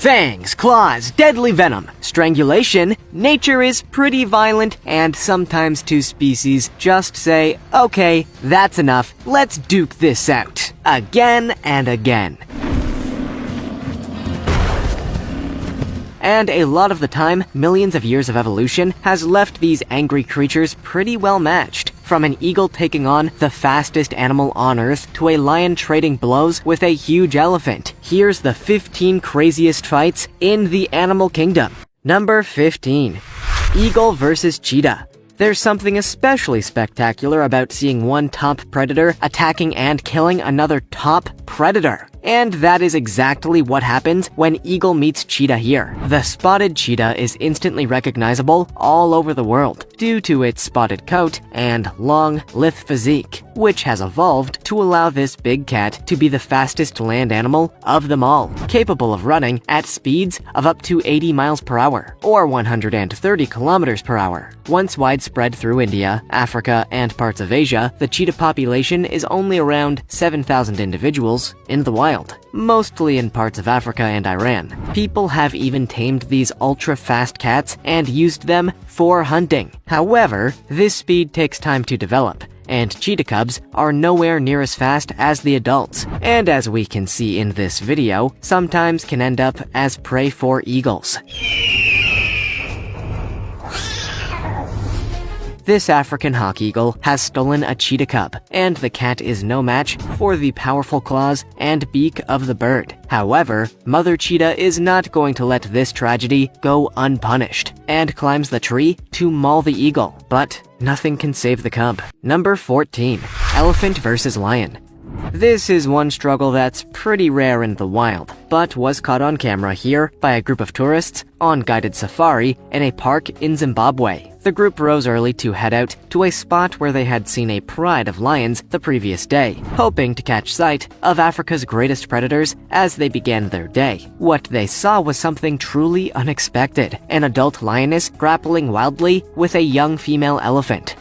Fangs, claws, deadly venom, strangulation. Nature is pretty violent, and sometimes two species just say, okay, that's enough, let's duke this out. Again and again. And a lot of the time, millions of years of evolution has left these angry creatures pretty well matched. From an eagle taking on the fastest animal on Earth to a lion trading blows with a huge elephant. Here's the 15 craziest fights in the animal kingdom. Number 15. Eagle versus cheetah. There's something especially spectacular about seeing one top predator attacking and killing another top predator. And that is exactly what happens when eagle meets cheetah here. The spotted cheetah is instantly recognizable all over the world due to its spotted coat and long, lithe physique, which has evolved to allow this big cat to be the fastest land animal of them all, capable of running at speeds of up to 80 miles per hour or 130 kilometers per hour. Once widespread through India, Africa, and parts of Asia, the cheetah population is only around 7,000 individuals in the wild, mostly in parts of Africa and Iran. People have even tamed these ultra-fast cats and used them for hunting. However, this speed takes time to develop, and cheetah cubs are nowhere near as fast as the adults, and as we can see in this video, sometimes can end up as prey for eagles. This African hawk eagle has stolen a cheetah cub, and the cat is no match for the powerful claws and beak of the bird. However, mother cheetah is not going to let this tragedy go unpunished, and climbs the tree to maul the eagle. But nothing can save the cub. Number 14. Elephant versus lion. This is one struggle that's pretty rare in the wild, but was caught on camera here by a group of tourists on guided safari in a park in Zimbabwe. The group rose early to head out to a spot where they had seen a pride of lions the previous day, hoping to catch sight of Africa's greatest predators as they began their day. What they saw was something truly unexpected: an adult lioness grappling wildly with a young female elephant.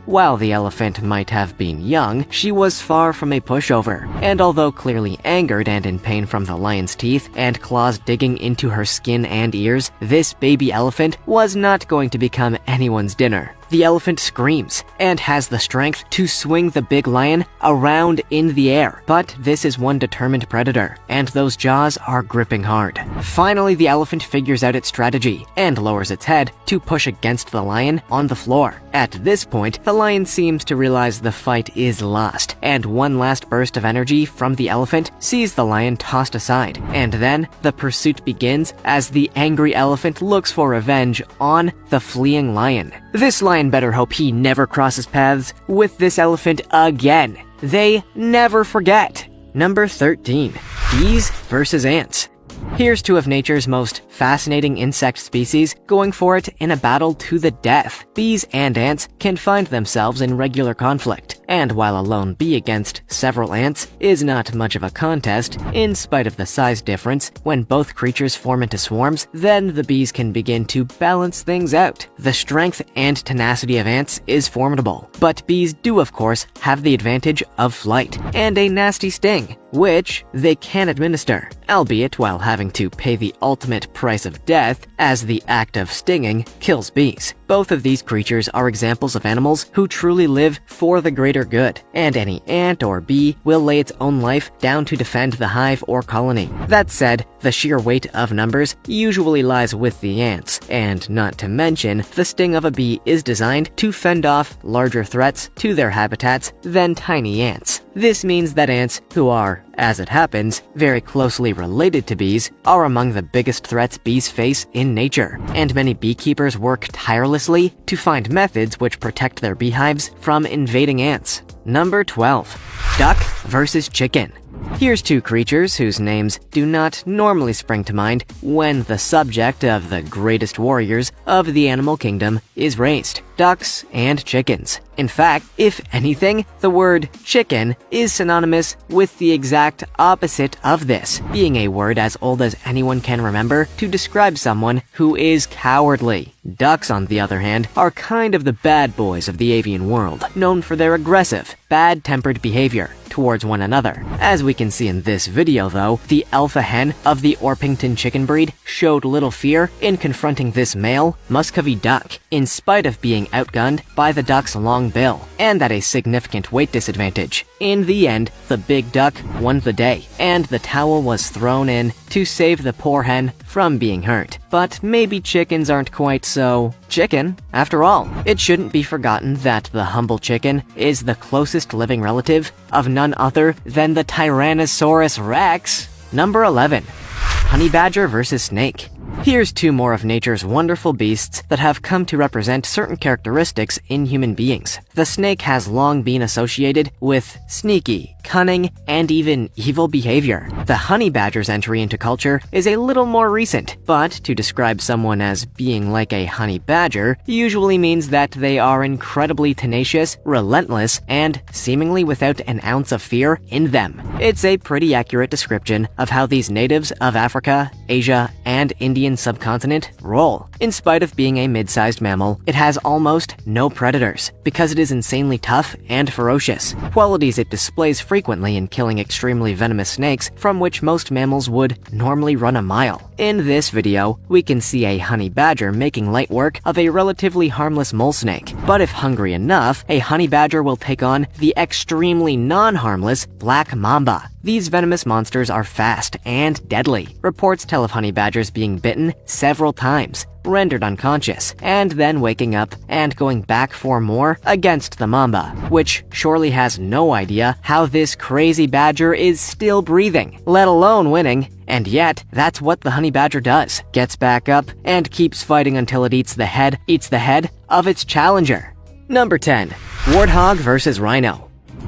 While the elephant might have been young, she was far from a pushover, and although clearly angered and in pain from the lion's teeth and claws digging into her skin and ears, this baby elephant was not going to become anyone's dinner. The elephant screams and has the strength to swing the big lion around in the air. But this is one determined predator, and those jaws are gripping hard. Finally, the elephant figures out its strategy and lowers its head to push against the lion on the floor. At this point, the lion seems to realize the fight is lost, and one last burst of energy from the elephant sees the lion tossed aside. And then, the pursuit begins as the angry elephant looks for revenge on the fleeing lion. This lion better hope he never crosses paths with this elephant again. They never forget. Number 13. Bees versus ants. Here's two of nature's most fascinating insect species going for it in a battle to the death. Bees and ants can find themselves in regular conflict, and while a lone bee against several ants is not much of a contest, in spite of the size difference, when both creatures form into swarms, then the bees can begin to balance things out. The strength and tenacity of ants is formidable, but bees do of course have the advantage of flight and a nasty sting, which they can administer, albeit while having to pay the ultimate price of death, as the act of stinging kills bees. Both of these creatures are examples of animals who truly live for the greater good, and any ant or bee will lay its own life down to defend the hive or colony. That said, the sheer weight of numbers usually lies with the ants, and not to mention, the sting of a bee is designed to fend off larger threats to their habitats than tiny ants. This means that ants, who are, as it happens, very closely related to bees, are among the biggest threats bees face in nature, and many beekeepers work tirelessly to find methods which protect their beehives from invading ants. Number 12. Duck versus chicken. Here's two creatures whose names do not normally spring to mind when the subject of the greatest warriors of the animal kingdom is raised: ducks and chickens. In fact, if anything, the word chicken is synonymous with the exact opposite of this, being a word as old as anyone can remember to describe someone who is cowardly. Ducks, on the other hand, are kind of the bad boys of the avian world, known for their aggressive, bad-tempered behavior. towards one another. As we can see in this video though, the alpha hen of the Orpington chicken breed showed little fear in confronting this male Muscovy duck, in spite of being outgunned by the duck's long bill, and at a significant weight disadvantage. In the end, the big duck won the day, and the towel was thrown in to save the poor hen from being hurt. But maybe chickens aren't quite so chicken after all. It shouldn't be forgotten that the humble chicken is the closest living relative of none other than the Tyrannosaurus Rex. Number 11. Honey badger versus snake. Here's two more of nature's wonderful beasts that have come to represent certain characteristics in human beings. The snake has long been associated with sneaky, cunning, and even evil behavior. The honey badger's entry into culture is a little more recent, but to describe someone as being like a honey badger usually means that they are incredibly tenacious, relentless, and seemingly without an ounce of fear in them. It's a pretty accurate description of how these natives of Africa, Asia, and Indian subcontinent roll. In spite of being a mid-sized mammal, it has almost no predators because it is insanely tough and ferocious, qualities it displays frequently in killing extremely venomous snakes from which most mammals would normally run a mile. In this video, we can see a honey badger making light work of a relatively harmless mole snake, but if hungry enough, a honey badger will take on the extremely non-harmless black mamba. These venomous monsters are fast and deadly. Reports tell of honey badgers being bitten several times, rendered unconscious, and then waking up and going back for more against the mamba, which surely has no idea how this crazy badger is still breathing, let alone winning. And yet, that's what the honey badger does. Gets back up and keeps fighting until it eats the head of its challenger. Number 10. Warthog versus rhino.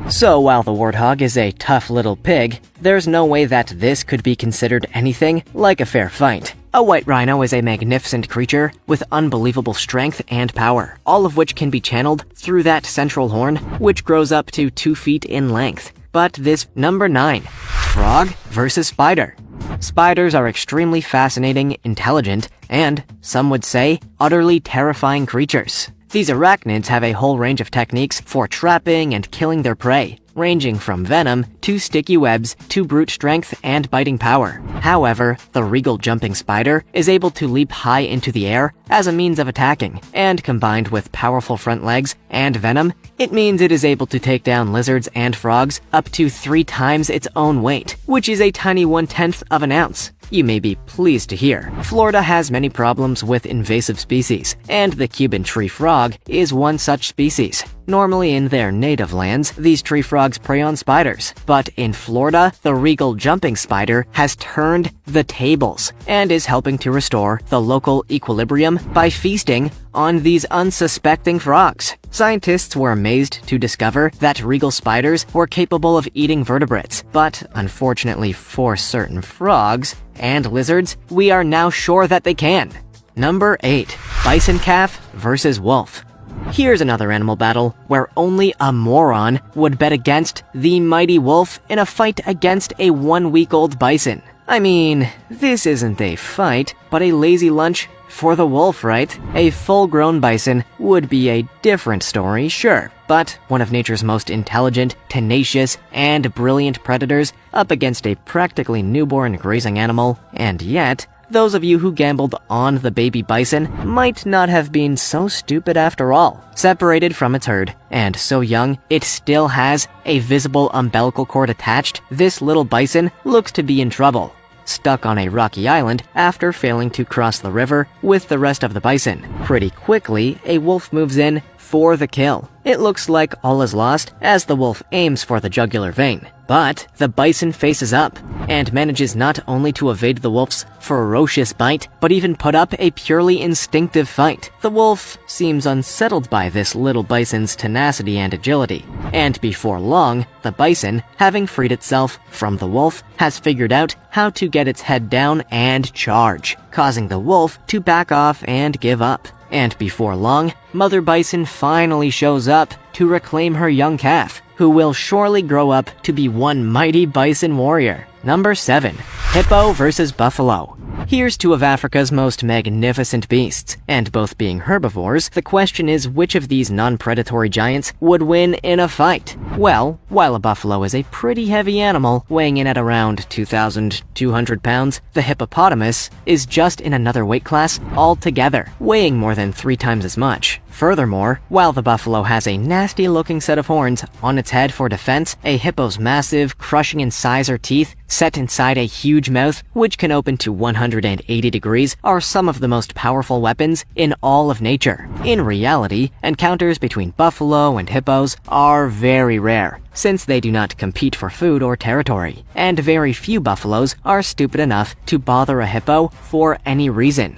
So while the warthog is a tough little pig, there's no way that this could be considered anything like a fair fight. A white rhino is a magnificent creature with unbelievable strength and power, all of which can be channeled through that central horn, which grows up to 2 feet in length. But this Number 9. Frog versus spider. Spiders are extremely fascinating, intelligent, and, some would say, utterly terrifying creatures. These arachnids have a whole range of techniques for trapping and killing their prey, ranging from venom to sticky webs to brute strength and biting power. However, the regal jumping spider is able to leap high into the air as a means of attacking, and combined with powerful front legs and venom, it means it is able to take down lizards and frogs up to 3 times its own weight, which is a tiny 1/10 of an ounce. You may be pleased to hear. Florida has many problems with invasive species, and the Cuban tree frog is one such species. Normally in their native lands, these tree frogs prey on spiders, but in Florida, the regal jumping spider has turned the tables and is helping to restore the local equilibrium by feasting on these unsuspecting frogs. Scientists were amazed to discover that regal spiders were capable of eating vertebrates, but unfortunately for certain frogs and lizards, we are now sure that they can. Number 8. Bison calf versus wolf. Here's another animal battle where only a moron would bet against the mighty wolf in a fight against a 1-week-old bison. I mean, this isn't a fight, but a lazy lunch for the wolf, right? A full-grown bison would be a different story, sure, but one of nature's most intelligent, tenacious, and brilliant predators up against a practically newborn grazing animal, and yet, those of you who gambled on the baby bison might not have been so stupid after all. Separated from its herd, and so young it still has a visible umbilical cord attached, this little bison looks to be in trouble. Stuck on a rocky island after failing to cross the river with the rest of the bison. Pretty quickly, a wolf moves in for the kill. It looks like all is lost as the wolf aims for the jugular vein. But the bison faces up and manages not only to evade the wolf's ferocious bite, but even put up a purely instinctive fight. The wolf seems unsettled by this little bison's tenacity and agility, and before long, the bison, having freed itself from the wolf, has figured out how to get its head down and charge, causing the wolf to back off and give up. And before long, Mother Bison finally shows up to reclaim her young calf, who will surely grow up to be one mighty bison warrior. Number 7. Hippo versus buffalo. Here's two of Africa's most magnificent beasts, and both being herbivores, the question is which of these non-predatory giants would win in a fight? Well, while a buffalo is a pretty heavy animal, weighing in at around 2,200 pounds, the hippopotamus is just in another weight class altogether, weighing more than 3 times as much. Furthermore, while the buffalo has a nasty-looking set of horns on its head for defense, a hippo's massive, crushing incisor teeth set inside a huge mouth, which can open to 180 degrees, are some of the most powerful weapons in all of nature. In reality, encounters between buffalo and hippos are very rare, since they do not compete for food or territory, and very few buffaloes are stupid enough to bother a hippo for any reason.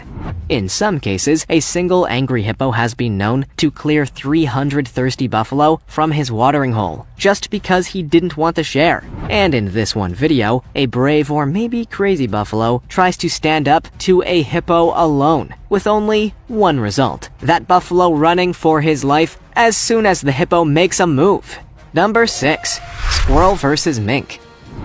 In some cases, a single angry hippo has been known to clear 300 thirsty buffalo from his watering hole, just because he didn't want to share. And in this one video, a brave or maybe crazy buffalo tries to stand up to a hippo alone, with only one result: that buffalo running for his life as soon as the hippo makes a move. Number 6. Squirrel versus mink.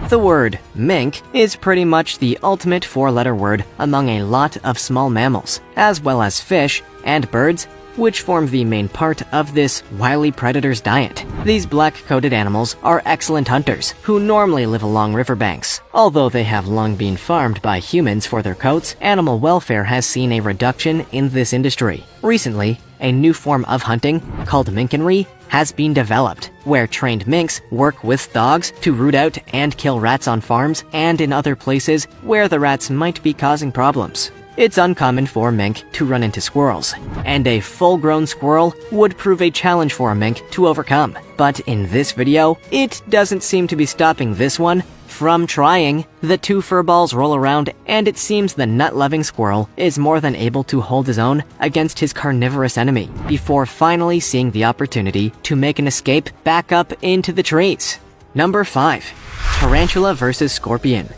The word mink is pretty much the ultimate 4-letter word among a lot of small mammals, as well as fish and birds, which form the main part of this wily predator's diet. These black-coated animals are excellent hunters, who normally live along riverbanks. Although they have long been farmed by humans for their coats, animal welfare has seen a reduction in this industry. Recently, a new form of hunting, called minkenry, has been developed, where trained minks work with dogs to root out and kill rats on farms and in other places where the rats might be causing problems. It's uncommon for mink to run into squirrels, and a full-grown squirrel would prove a challenge for a mink to overcome. But in this video, it doesn't seem to be stopping this one from trying. The two furballs roll around, and it seems the nut-loving squirrel is more than able to hold his own against his carnivorous enemy, before finally seeing the opportunity to make an escape back up into the trees. Number 5. Tarantula versus scorpion.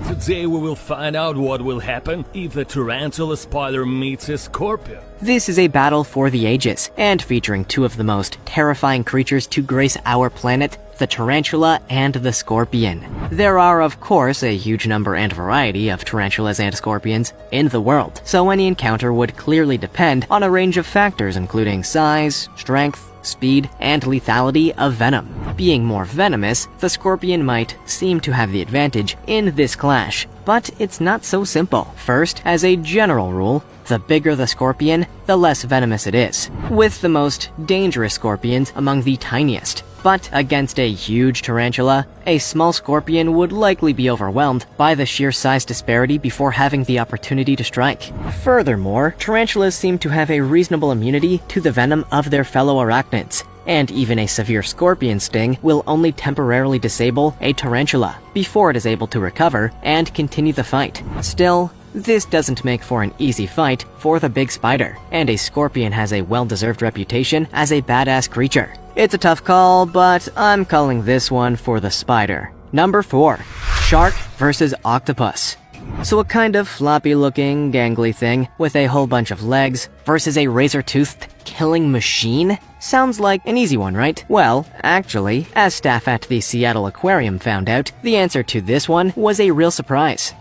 Today we will find out what will happen if the tarantula spider meets a scorpion. This is a battle for the ages, and featuring two of the most terrifying creatures to grace our planet, the tarantula and the scorpion. There are, of course, a huge number and variety of tarantulas and scorpions in the world, so any encounter would clearly depend on a range of factors including size, strength, speed, and lethality of venom. Being more venomous, the scorpion might seem to have the advantage in this clash, but it's not so simple. First, as a general rule, the bigger the scorpion, the less venomous it is, with the most dangerous scorpions among the tiniest. But against a huge tarantula, a small scorpion would likely be overwhelmed by the sheer size disparity before having the opportunity to strike. Furthermore, tarantulas seem to have a reasonable immunity to the venom of their fellow arachnids, and even a severe scorpion sting will only temporarily disable a tarantula before it is able to recover and continue the fight. Still, this doesn't make for an easy fight for the big spider, and a scorpion has a well-deserved reputation as a badass creature. It's a tough call, but I'm calling this one for the spider. Number 4. Shark versus octopus. So a kind of floppy-looking, gangly thing with a whole bunch of legs versus a razor-toothed killing machine? Sounds like an easy one, right? Well, actually, as staff at the Seattle Aquarium found out, the answer to this one was a real surprise.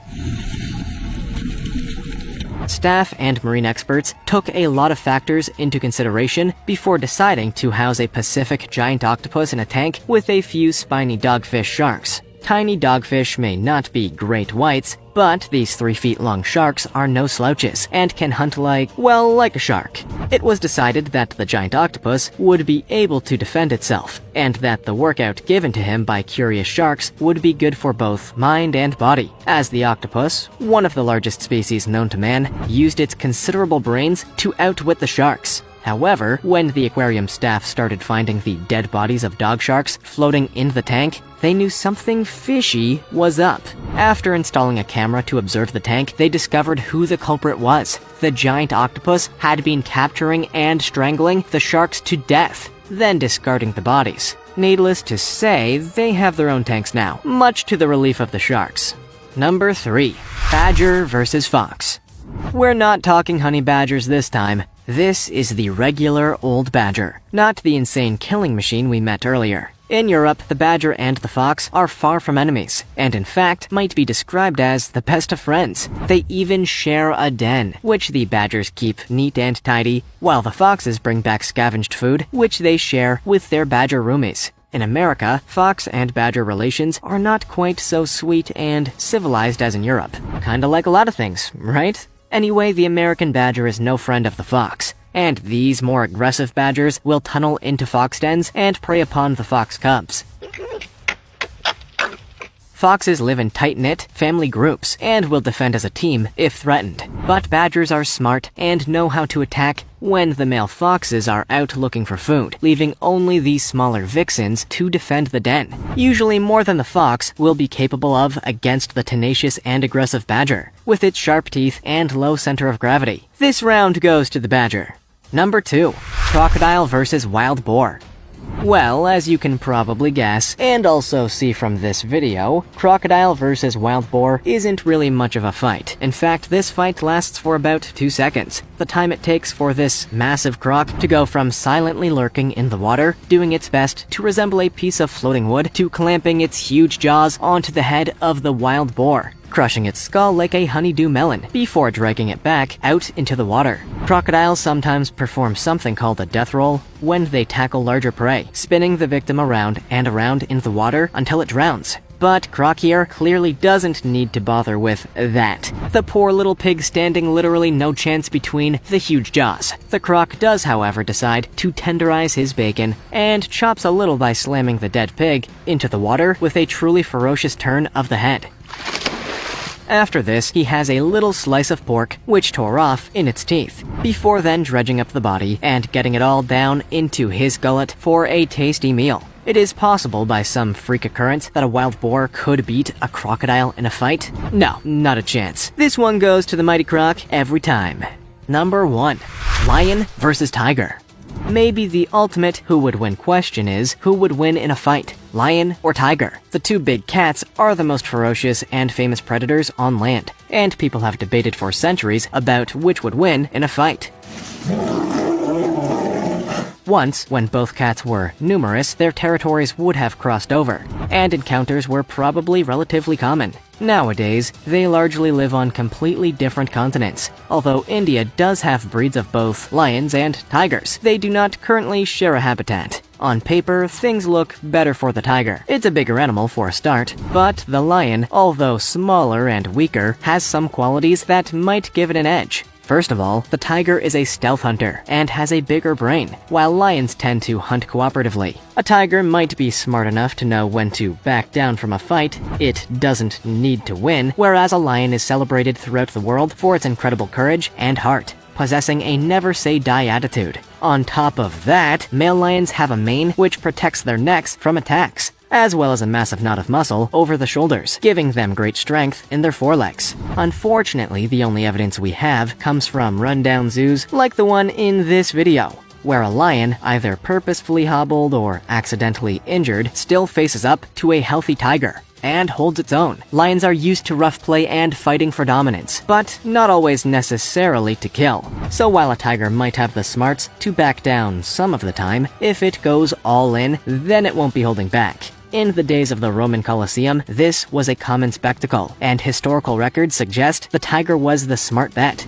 Staff and marine experts took a lot of factors into consideration before deciding to house a Pacific giant octopus in a tank with a few spiny dogfish sharks. Tiny dogfish may not be great whites, but these 3-feet-long sharks are no slouches and can hunt like a shark. It was decided that the giant octopus would be able to defend itself, and that the workout given to him by curious sharks would be good for both mind and body, as the octopus, one of the largest species known to man, used its considerable brains to outwit the sharks. However, when the aquarium staff started finding the dead bodies of dog sharks floating in the tank, they knew something fishy was up. After installing a camera to observe the tank, they discovered who the culprit was. The giant octopus had been capturing and strangling the sharks to death, then discarding the bodies. Needless to say, they have their own tanks now, much to the relief of the sharks. Number 3. Badger versus fox. We're not talking honey badgers this time. This is the regular old badger, not the insane killing machine we met earlier. In Europe, the badger and the fox are far from enemies, and in fact might be described as the best of friends. They even share a den, which the badgers keep neat and tidy, while the foxes bring back scavenged food, which they share with their badger roomies. In America, fox and badger relations are not quite so sweet and civilized as in Europe. Kinda like a lot of things, right? Anyway, the American badger is no friend of the fox, and these more aggressive badgers will tunnel into fox dens and prey upon the fox cubs. Foxes live in tight-knit family groups and will defend as a team if threatened. But badgers are smart and know how to attack when the male foxes are out looking for food, leaving only the smaller vixens to defend the den. Usually more than the fox will be capable of against the tenacious and aggressive badger, with its sharp teeth and low center of gravity. This round goes to the badger. Number 2. Crocodile versus wild boar. Well, as you can probably guess, and also see from this video, crocodile versus wild boar isn't really much of a fight. In fact, this fight lasts for about 2 seconds, the time it takes for this massive croc to go from silently lurking in the water, doing its best to resemble a piece of floating wood, to clamping its huge jaws onto the head of the wild boar, crushing its skull like a honeydew melon, before dragging it back out into the water. Crocodiles sometimes perform something called a death roll when they tackle larger prey, spinning the victim around and around in the water until it drowns. But Croc here clearly doesn't need to bother with that. The poor little pig standing literally no chance between the huge jaws. The Croc does, however, decide to tenderize his bacon and chops a little by slamming the dead pig into the water with a truly ferocious turn of the head. After this, he has a little slice of pork, which tore off in its teeth, before then dredging up the body and getting it all down into his gullet for a tasty meal. It is possible by some freak occurrence that a wild boar could beat a crocodile in a fight? No, not a chance. This one goes to the mighty croc every time. Number 1. Lion versus tiger. Maybe the ultimate who would win question is, who would win in a fight, lion or tiger? The two big cats are the most ferocious and famous predators on land, and people have debated for centuries about which would win in a fight. Once, when both cats were numerous, their territories would have crossed over, and encounters were probably relatively common. Nowadays, they largely live on completely different continents. Although India does have breeds of both lions and tigers, they do not currently share a habitat. On paper, things look better for the tiger. It's a bigger animal for a start, but the lion, although smaller and weaker, has some qualities that might give it an edge. First of all, the tiger is a stealth hunter and has a bigger brain, while lions tend to hunt cooperatively. A tiger might be smart enough to know when to back down from a fight. It doesn't need to win, whereas a lion is celebrated throughout the world for its incredible courage and heart, possessing a never-say-die attitude. On top of that, male lions have a mane which protects their necks from attacks, as well as a massive knot of muscle over the shoulders, giving them great strength in their forelegs. Unfortunately, the only evidence we have comes from rundown zoos like the one in this video, where a lion, either purposefully hobbled or accidentally injured, still faces up to a healthy tiger and holds its own. Lions are used to rough play and fighting for dominance, but not always necessarily to kill. So while a tiger might have the smarts to back down some of the time, if it goes all in, then it won't be holding back. In the days of the Roman Colosseum, this was a common spectacle, and historical records suggest the tiger was the smart bet.